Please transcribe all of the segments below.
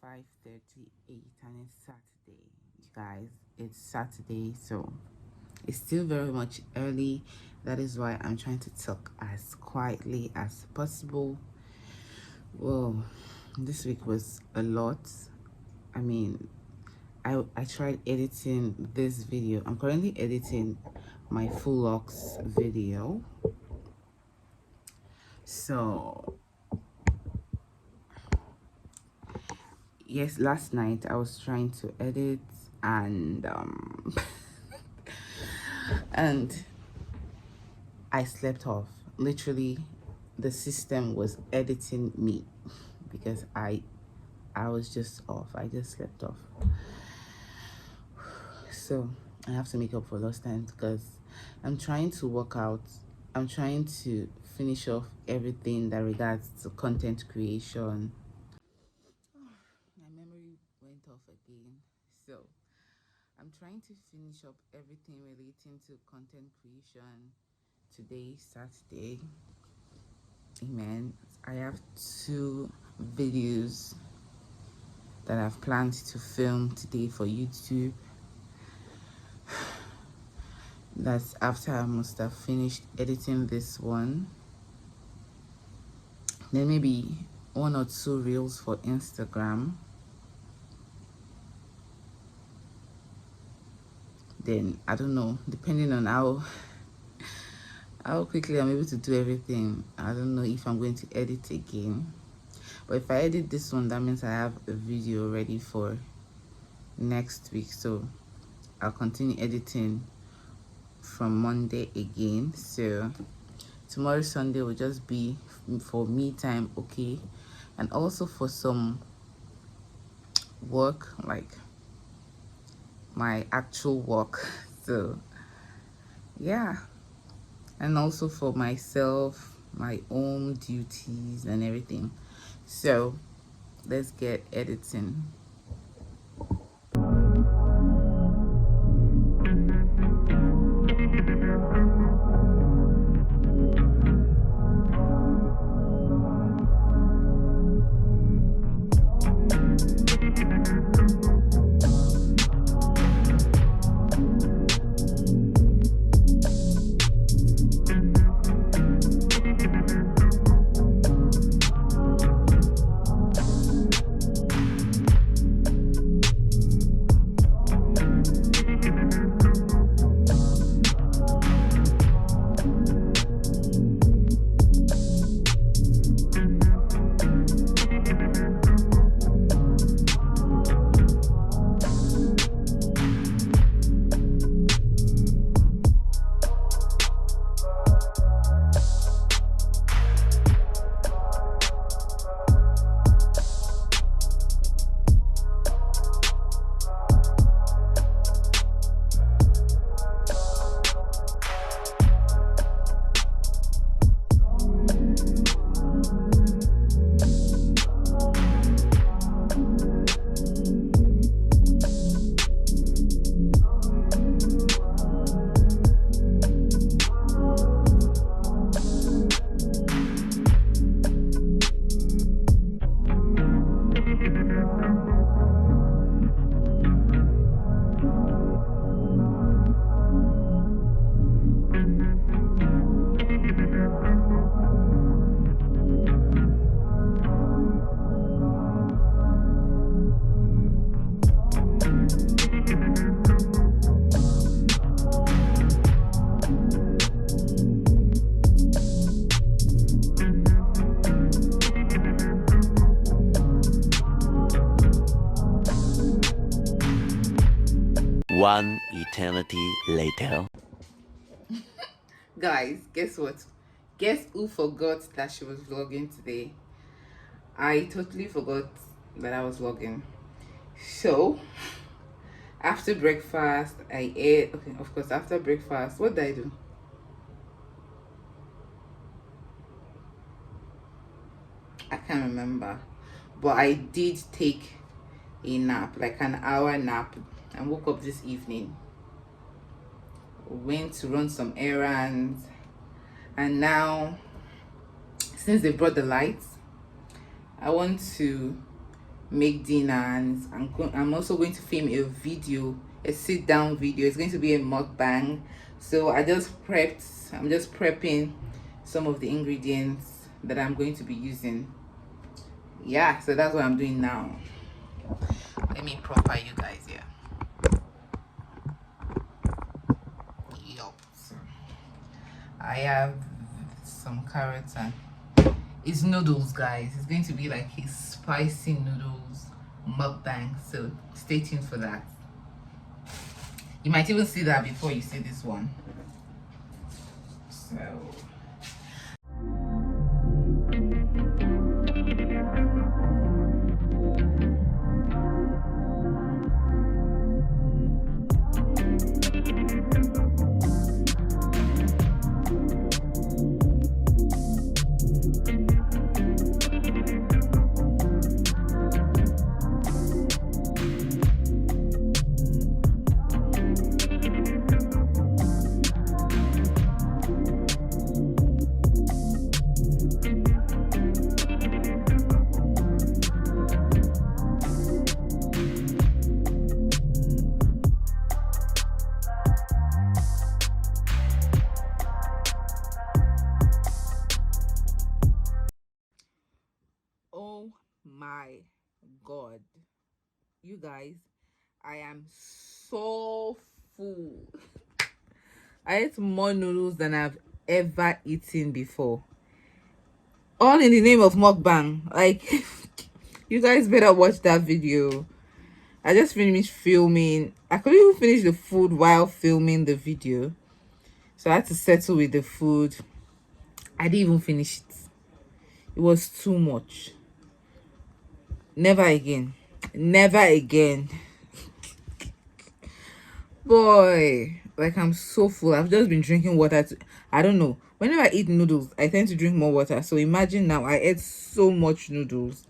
5:38 and it's Saturday. You guys, it's Saturday, so it's still very much early. That is why I'm trying to talk as quietly as possible. Well, this week was a lot. I mean, I tried editing this video. I'm currently editing my full locks video. So yes, last night I was trying to edit and and I slept off. Literally, the system was editing me because I was just off. I just slept off. So I have to make up for lost time because I'm trying to work out. I'm trying to finish off everything that regards to content creation. My memory went off again. So I'm trying to finish up everything relating to content creation. Today, Saturday. Amen. I have 2 videos that I've planned to film today for YouTube. That's after I must have finished editing this one. Then maybe 1 or 2 reels for Instagram. Then I don't know, depending on how quickly I'm able to do everything. I don't know if I'm going to edit again. But if I edit this one, that means I have a video ready for next week. So I'll continue editing from Monday again. So tomorrow, Sunday, will just be for me time, okay? And also for some work, like my actual work. So yeah, and also for myself, my own duties and everything. So let's get editing. One eternity later. Guys, guess what? Guess who forgot that she was vlogging today? I totally forgot that I was vlogging. So after breakfast, I ate. Okay, of course, after breakfast, what did I do? I can't remember, but I did take a nap, like an hour nap, and woke up this evening. Went to run some errands, and now, since they brought the lights, I want to make dinner, and I'm also going to film a video, a sit down video. It's going to be a mukbang. So I'm just prepping some of the ingredients that I'm going to be using. Yeah, so that's what I'm doing now. Let me profile you guys here. Yup. I have some carrots, and it's noodles, guys. It's going to be like a spicy noodles mukbang, so stay tuned for that. You might even see that before you see this one. So oh my god, you guys, I am so full. I ate more noodles than I've ever eaten before, all in the name of mukbang. Like, you guys better watch that video. I just finished filming. I couldn't even finish the food while filming the video, so I had to settle with the food. I didn't even finish it. It was too much. Never again. Never again. Boy, like, I'm so full. I've just been drinking water. I don't know. Whenever I eat noodles, I tend to drink more water. So imagine now, I ate so much noodles.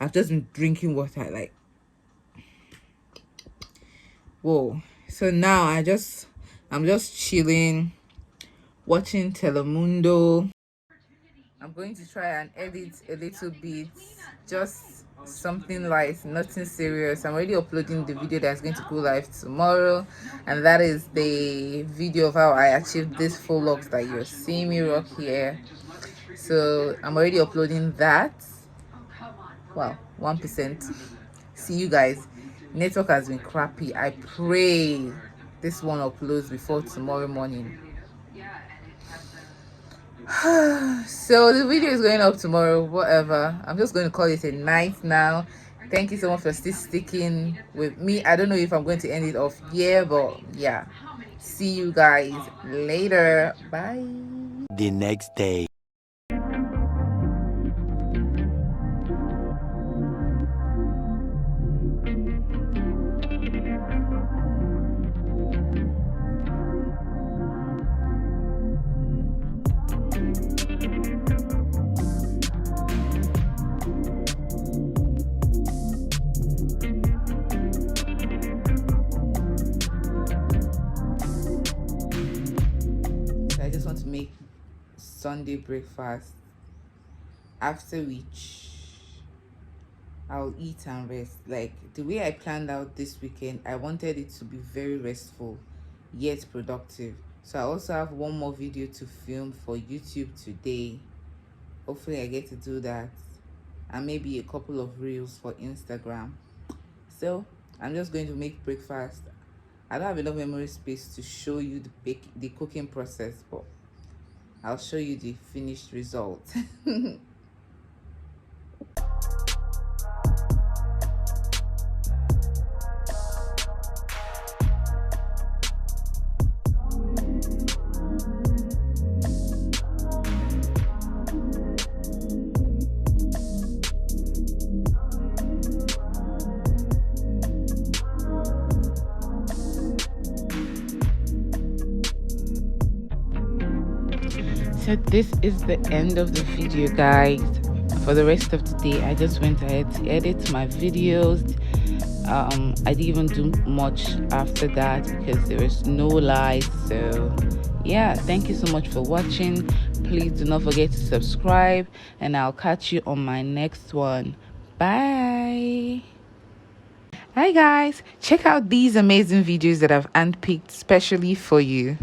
I've just been drinking water. Like, whoa. So now I'm just chilling, watching Telemundo. I'm going to try and edit a little bit, just something light, nothing serious. I'm already uploading the video that's going to go live tomorrow, and that is the video of how I achieved this full locks that you're seeing me rock here. So I'm already uploading that. Wow, 1%. See you guys. Network has been crappy. I pray this one uploads before tomorrow morning. So the video is going up tomorrow, whatever. I'm just going to call it a night now. Thank you so much for still sticking with me. I don't know if I'm going to end it off here, but yeah, see you guys later. Bye. The next day. I just want to make Sunday breakfast, after which I'll eat and rest. Like, the way I planned out this weekend, I wanted it to be very restful yet productive. So I also have one more video to film for YouTube today. Hopefully I get to do that, and maybe a couple of reels for Instagram. So I'm just going to make breakfast. I don't have enough memory space to show you the cooking process, but I'll show you the finished result. So this is the end of the video, guys. For the rest of the day, I just went ahead to edit my videos. I didn't even do much after that because there was no light. So yeah, thank you so much for watching. Please do not forget to subscribe, and I'll catch you on my next one. Bye. Hi guys, check out these amazing videos that I've handpicked specially for you.